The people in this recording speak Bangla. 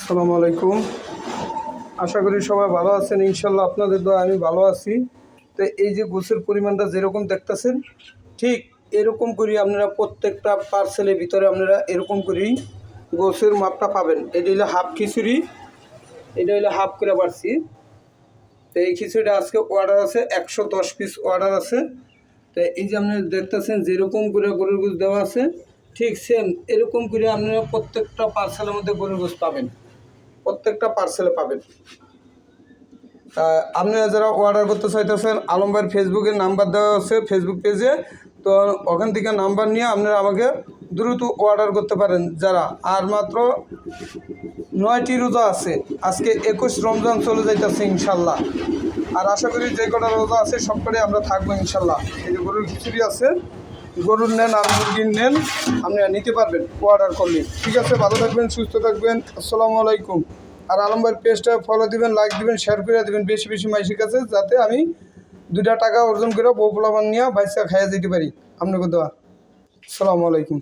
আসসালামু আলাইকুম। আশা করি সবাই ভালো আছেন। ইনশাল্লাহ আপনাদের দোয়া আমি ভালো আছি। তো এই যে গোছের পরিমাণটা যেরকম দেখতেছেন, ঠিক এরকম করেই আপনারা প্রত্যেকটা পার্সেলের ভিতরে আপনারা এরকম করেই গোছের মাপটা পাবেন। এটা হলো হাফ খিচুড়ি, এটা হলো হাফ করে পারছি। তো এই খিচুড়িটা আজকে অর্ডার আছে 110 পিস অর্ডার আছে। তো এই যে আপনারা দেখতেছেন যেরকম করে গরুর গোশ দেওয়া আছে, ঠিক সেম এরকম করে আপনারা প্রত্যেকটা পার্সেলের মধ্যে গরুর গোশ পাবেন, প্রত্যেকটা পার্সেলে পাবেন। আপনারা যারা অর্ডার করতে চাইতেছেন, আলম ভাইয়ের ফেসবুকের নাম্বার দেওয়া আছে ফেসবুক পেজে, তো ওখান থেকে নাম্বার নিয়ে আপনারা আমাকে দ্রুত অর্ডার করতে পারেন। যারা আর মাত্র 9টি রোজা আছে, আজকে 21 রমজান চলে যাইতেছে ইনশাল্লাহ। আর আশা করি যে কটা রোজা আছে সব কটাই আমরা থাকবো ইনশাল্লাহ। এই যে গরুর খিচুড়ি আছে, গরুর নেন আর মুরগির নেন, আপনারা নিতে পারবেন অর্ডার করলে। ঠিক আছে, ভালো থাকবেন, সুস্থ থাকবেন। আসসালামু আলাইকুম। আর আলম ভাইয়ের পেজটা ফলো দিবেন, লাইক দিবেন, শেয়ার করে দিবেন বেশি বেশি মাইসির কাছে, যাতে আমি 2টা টাকা অর্জন করে বউ পোলাপান নিয়ে বাইসা খাইয়া যেতে পারি। আপনাকে দোয়া। আসসালামু আলাইকুম।